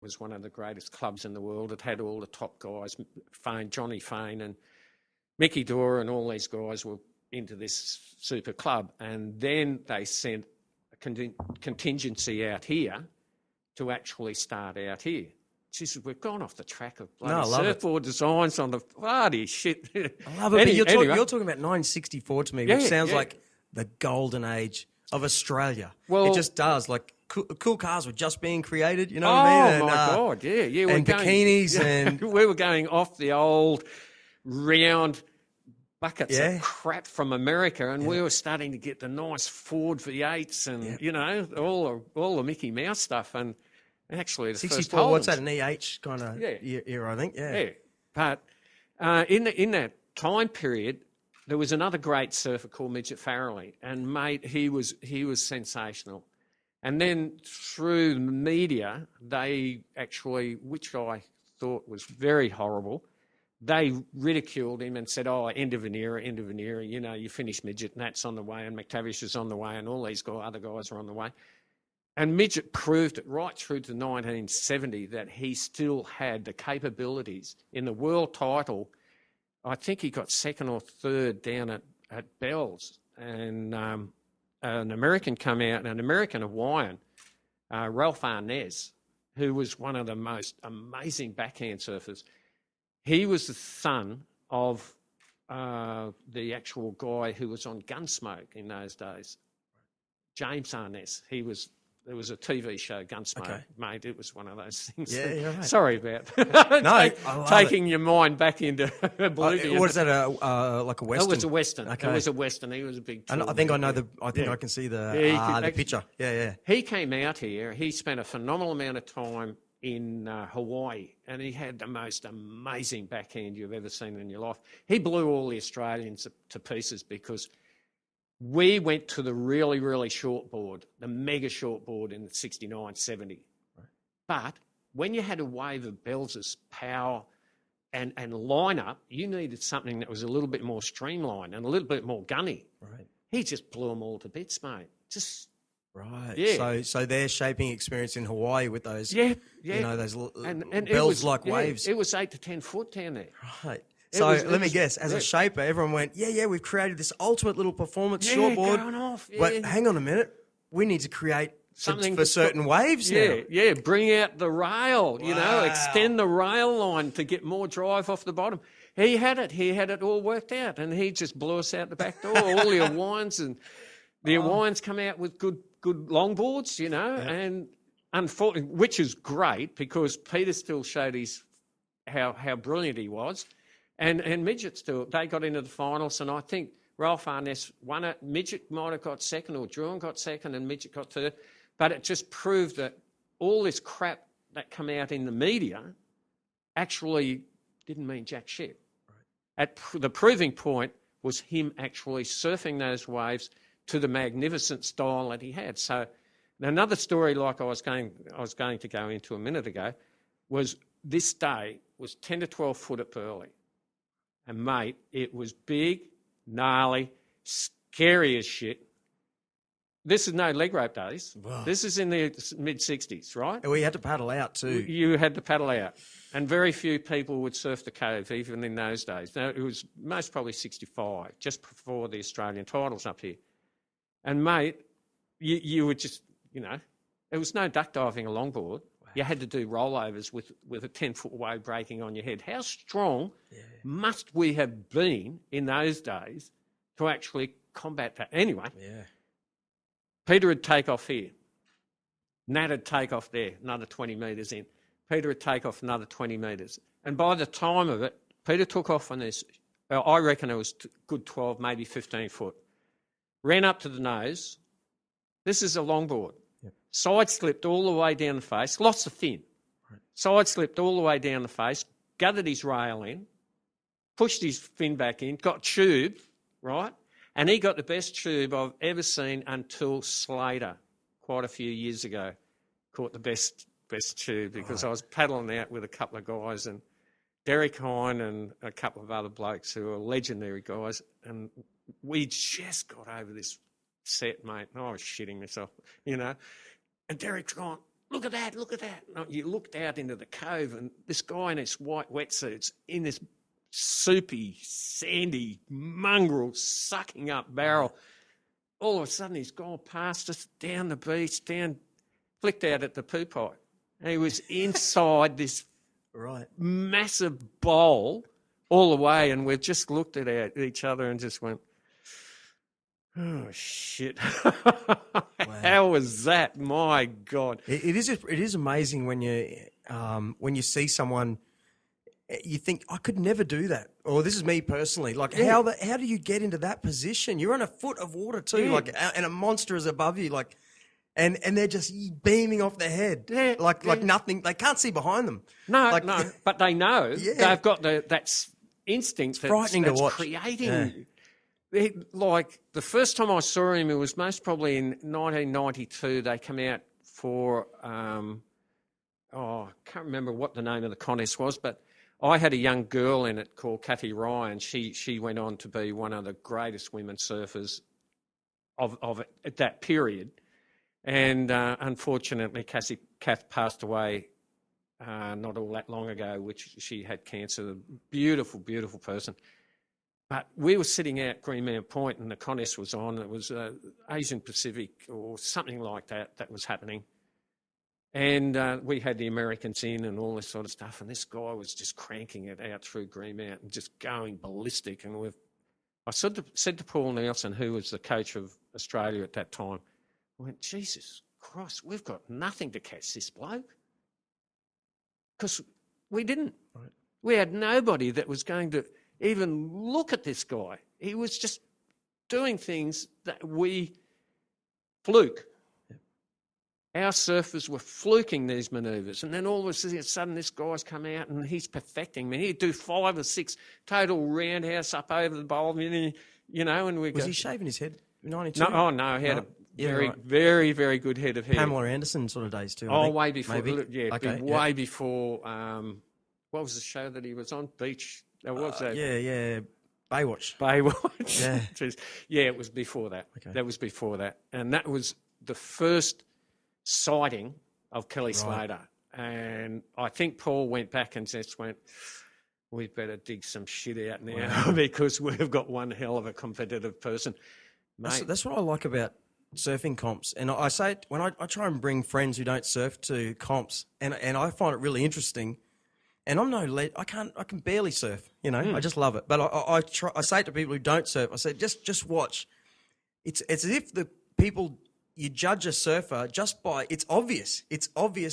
was one of the greatest clubs in the world. It had all the top guys, Johnny Fane and Mickey Dora and all these guys were into this super club. And then they sent a contingency out here to actually start out here. Jesus, we've gone off the track of bloody surfboard designs on the bloody shit. I love it. But you're talking about 1964 to me, which sounds like the golden age of Australia. Well, it just does. Like cool cars were just being created, you know what I mean? Oh, my God, yeah. And bikinis and... We were going off the old round buckets of crap from America, and we were starting to get the nice Ford V8s and, you know, all the Mickey Mouse stuff. And actually, the 64, what's that, an EH kind of era, I think? Yeah. But in that time period, there was another great surfer called Midget Farrelly, and mate, he was sensational. And then through the media, they actually, which I thought was very horrible, they ridiculed him and said, oh, end of an era, you know, you finish Midget and that's on the way, and McTavish is on the way, and all these other guys are on the way. And Midget proved it right through to 1970 that he still had the capabilities. In the world title, I think he got second or third down at Bell's, and an American come out, an American Hawaiian, Ralph Arnez, who was one of the most amazing backhand surfers. He was the son of the actual guy who was on Gunsmoke in those days, James Arnez. There was a TV show, Gunsmoke, mate. It was one of those things. Yeah, you're right. Sorry about taking your mind back into oblivion. What is that? Like a western? It was a western. Okay. It was a western. He was a big. And I think I know I can see the picture. Yeah. He came out here. He spent a phenomenal amount of time in Hawaii, and he had the most amazing backhand you've ever seen in your life. He blew all the Australians to pieces because we went to the really, really short board, the mega short board in the 69, 70. Right. But when you had a wave of Bell's power and lineup, you needed something that was a little bit more streamlined and a little bit more gunny. Right. He just blew them all to bits, mate. Right. Yeah. So their shaping experience in Hawaii with those, you know, those and Bells-like waves. It was 8 to 10 foot down there. Right. So let me guess, as a shaper, everyone went, we've created this ultimate little performance shortboard. Going off, But hang on a minute, we need to create something for certain waves now. Yeah, bring out the rail, you know, extend the rail line to get more drive off the bottom. He had it all worked out, and he just blew us out the back door. All the Hawaiians and the Hawaiians come out with good longboards, you know, and unfortunately, which is great because Peter still showed how brilliant he was. And Midget still, they got into the finals, and I think Ralph Arness won it. Midget might have got second, or Druin got second, and Midget got third. But it just proved that all this crap that come out in the media actually didn't mean jack shit. Right. The proving point was him actually surfing those waves to the magnificent style that he had. So another story, like I was going to go into a minute ago, was this day was 10 to 12 foot at Burleigh. And, mate, it was big, gnarly, scary as shit. This is no leg rope days. Wow. This is in the mid-60s, right? And we had to paddle out too. You had to paddle out. And very few people would surf the cove, even in those days. Now, it was most probably 65, just before the Australian titles up here. And, mate, you would just, you know, there was no duck diving a longboard. You had to do rollovers with a 10-foot wave breaking on your head. How strong must we have been in those days to actually combat that? Anyway, Peter would take off here. Nat would take off there, another 20 metres in. Peter would take off another 20 metres. And by the time of it, Peter took off on this, I reckon it was good 12, maybe 15 foot. Ran up to the nose. This is a longboard. Side slipped all the way down the face, lost the fin. Right. Side slipped all the way down the face, gathered his rail in, pushed his fin back in, got tubed, right? And he got the best tube I've ever seen until Slater, quite a few years ago, caught the best tube because I was paddling out with a couple of guys, and Derek Hine and a couple of other blokes who are legendary guys, and we just got over this set, mate. I was shitting myself, you know. And Derek's gone, look at that, look at that. And you looked out into the cove and this guy in his white wetsuits in this soupy, sandy mongrel sucking up barrel. All of a sudden he's gone past us, down the beach, flicked out at the poo pipe. And he was inside this massive bowl all the way, and we've just looked at each other and just went, oh, shit. Wow. How was that? My God. It is amazing when you see someone, you think, I could never do that. Or this is me personally. Like, how do you get into that position? You're on a foot of water too, and a monster is above you, like, and they're just beaming off their head, like nothing. They can't see behind them. No, but they know. They've got that instinct. It's frightening to watch. Creating. Like the first time I saw him, it was most probably in 1992. They came out for I can't remember what the name of the contest was, but I had a young girl in it called Kathy Ryan. She went on to be one of the greatest women surfers of it at that period. And unfortunately, Kath passed away not all that long ago, which she had cancer. A beautiful, beautiful person. But we were sitting out Greenman Point and the contest was on. It was Asian Pacific or something like that was happening. And we had the Americans in and all this sort of stuff. And this guy was just cranking it out through Greenmount and just going ballistic. And I said to Paul Nelson, who was the coach of Australia at that time, I went, Jesus Christ, we've got nothing to catch this bloke. Because we didn't. Right. We had nobody that was going to even look at this guy. He was just doing things that we fluke. Our surfers were fluking these manoeuvres, and then all of a sudden this guy's come out and he's perfecting me. He'd do 5 or 6 total roundhouse up over the bowl, and Was he shaving his head in 92? No, he had a very, very good head of hair. Pamela Anderson sort of days too, I think. Way before. Maybe? Way before, what was the show that he was on? Beach? What was that? Baywatch. Yeah. It was before that. Okay. That was before that. And that was the first sighting of Kelly Slater. And I think Paul went back and just went, we better dig some shit out now because we've got one hell of a competitive person. Mate. That's what I like about surfing comps. And I say it when I try and bring friends who don't surf to comps, and I find it really interesting. And I'm I can barely surf, I just love it. But I say to people who don't surf, I say, just watch. It's as if the people, you judge a surfer just by, it's obvious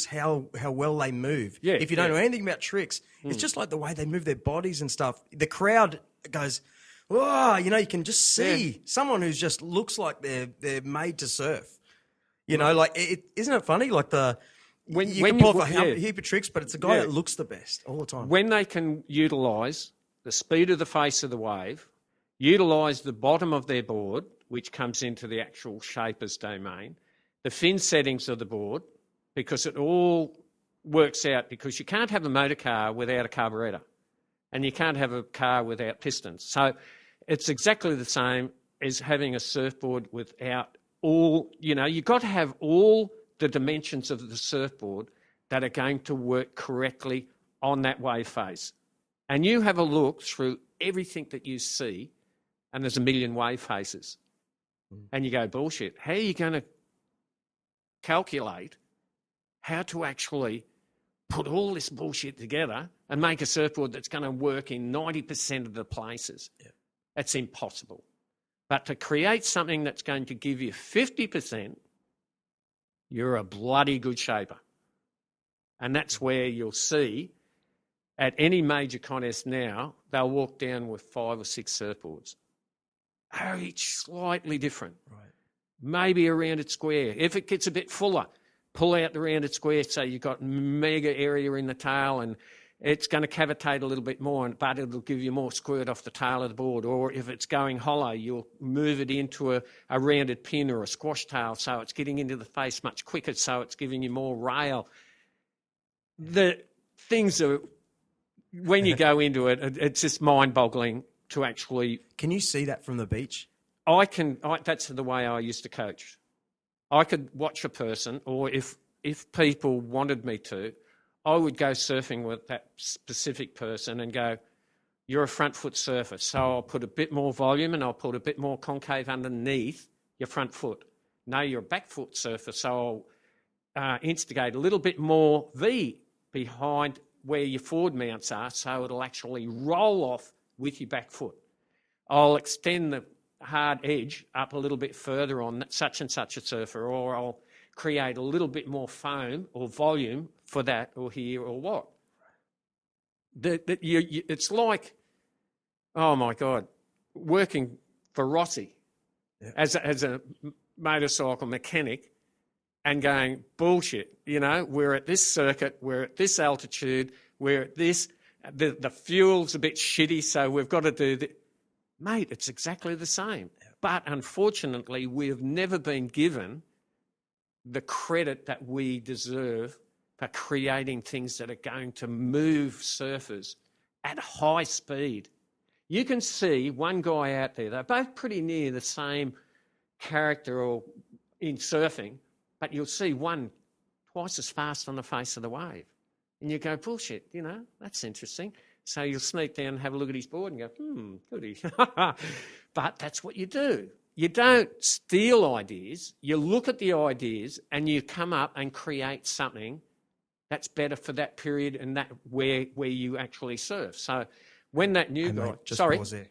how well they move. Yeah, if you don't know anything about tricks, it's just like the way they move their bodies and stuff. The crowd goes, oh, you can just see someone who just looks like they're made to surf. Like, isn't it funny? Like when you can pull off a heap of tricks, but it's a guy that looks the best all the time. When they can utilise the speed of the face of the wave, utilise the bottom of their board, which comes into the actual shaper's domain, the fin settings of the board, because it all works out, because you can't have a motor car without a carburettor and you can't have a car without pistons. So it's exactly the same as having a surfboard without all, you've got to have all the dimensions of the surfboard that are going to work correctly on that wave face. And you have a look through everything that you see, and there's a million wave faces. And you go, bullshit. How are you going to calculate how to actually put all this bullshit together and make a surfboard that's going to work in 90% of the places? Yeah. That's impossible. But to create something that's going to give you 50%, you're a bloody good shaper. And that's where you'll see at any major contest now, they'll walk down with 5 or 6 surfboards. Are each slightly different. Right. Maybe a rounded square. If it gets a bit fuller, pull out the rounded square so you've got mega area in the tail and it's going to cavitate a little bit more, but it'll give you more squirt off the tail of the board. Or if it's going hollow, you'll move it into a rounded pin or a squash tail so it's getting into the face much quicker, so it's giving you more rail. The things are, when you go into it, it's just mind-boggling to actually... Can you see that from the beach? That's the way I used to coach. I could watch a person, or if if people wanted me to, I would go surfing with that specific person and go, you're a front foot surfer, so I'll put a bit more volume and I'll put a bit more concave underneath your front foot. No, you're a back foot surfer, so I'll instigate a little bit more V behind where your forward mounts are, so it'll actually roll off with your back foot. I'll extend the hard edge up a little bit further on such and such a surfer, or I'll create a little bit more foam or volume for that or here or what. It's like, oh my God, working for Rossi as a motorcycle mechanic and going, bullshit, we're at this circuit, we're at this altitude, we're at this, the fuel's a bit shitty, so we've got to do this. Mate, it's exactly the same. But unfortunately, we've never been given the credit that we deserve for creating things that are going to move surfers at high speed. You can see one guy out there, they're both pretty near the same character or in surfing, but you'll see one twice as fast on the face of the wave. And you go, bullshit, that's interesting. So you'll sneak down and have a look at his board and go, goody. But that's what you do. You don't steal ideas. You look at the ideas and you come up and create something that's better for that period and that where you actually surf. So when that new guy... Mate, just pause there.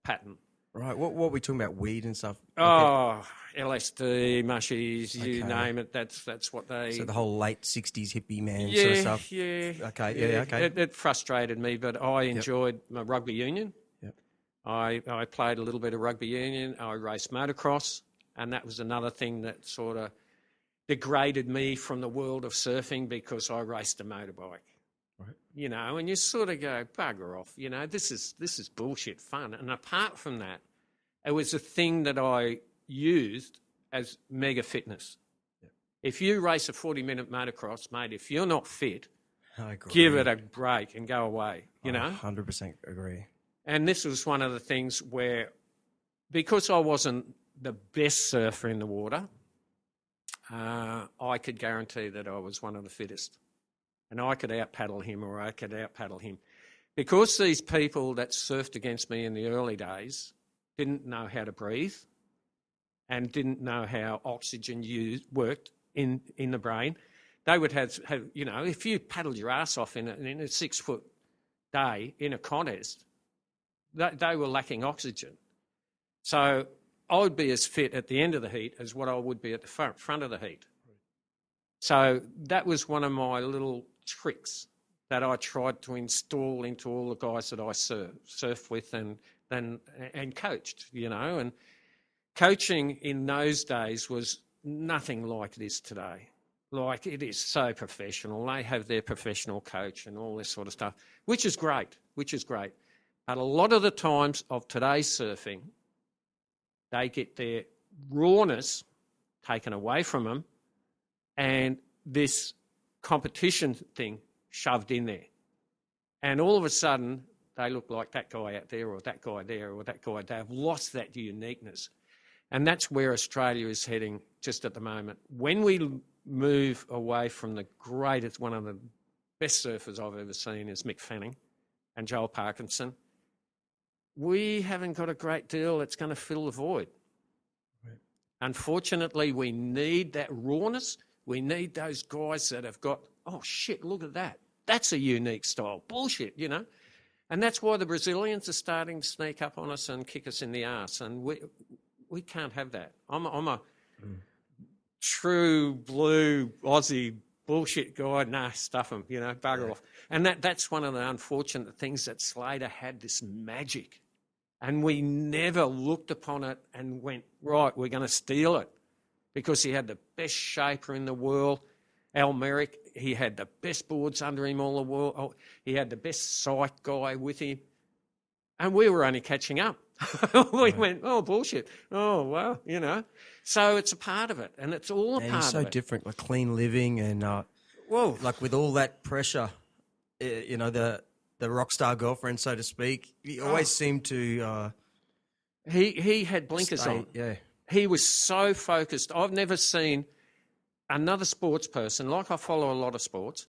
Pattern. Right, what were we talking about, weed and stuff? Oh, LSD, mushies, you name it, that's what they... So the whole late 60s hippie man sort of stuff? Yeah. Okay, okay. It frustrated me, but I enjoyed my rugby union. Yep. I played a little bit of rugby union. I raced motocross, and that was another thing that sort of degraded me from the world of surfing because I raced a motorbike. Right. And you sort of go, bugger off, this is bullshit fun. And apart from that, it was a thing that I used as mega fitness. Yep. If you race a 40-minute motocross, mate, if you're not fit, give it a break and go away, I 100% agree. And this was one of the things where, because I wasn't the best surfer in the water, I could guarantee that I was one of the fittest. And I could out-paddle him or I could out-paddle him. Because these people that surfed against me in the early days didn't know how to breathe and didn't know how oxygen worked in the brain, they would have if you paddled your ass off in a 6-foot day in a contest, they were lacking oxygen. So I would be as fit at the end of the heat as what I would be at the front of the heat. So that was one of my little tricks that I tried to install into all the guys that I surfed with and coached, And coaching in those days was nothing like this today. Like, it is so professional. They have their professional coach and all this sort of stuff, which is great. But a lot of the times of today's surfing, they get their rawness taken away from them and this competition thing shoved in there. And all of a sudden, they look like that guy out there or that guy there or that guy. They've lost that uniqueness. And that's where Australia is heading just at the moment. When we move away from the greatest, one of the best surfers I've ever seen is Mick Fanning and Joel Parkinson, we haven't got a great deal that's going to fill the void. Right. Unfortunately, we need that rawness. We need those guys that have got, oh, shit, look at that. That's a unique style. Bullshit, And that's why the Brazilians are starting to sneak up on us and kick us in the arse. And we can't have that. I'm a true blue Aussie bullshit guy. Nah, stuff them, bugger off. And that's one of the unfortunate things that Slater had, this magic. And we never looked upon it and went, right, we're going to steal it. Because he had the best shaper in the world, Al Merrick. He had the best boards under him all the world. He had the best sight guy with him. And we were only catching up. We went, oh, bullshit. Oh, well, So it's a part of it, and it's all a part of it. And he's so different, like clean living and, like with all that pressure, the rock star girlfriend, so to speak, he always seemed to... He had blinkers on. Yeah. He was so focused. I've never seen another sports person, like I follow a lot of sports,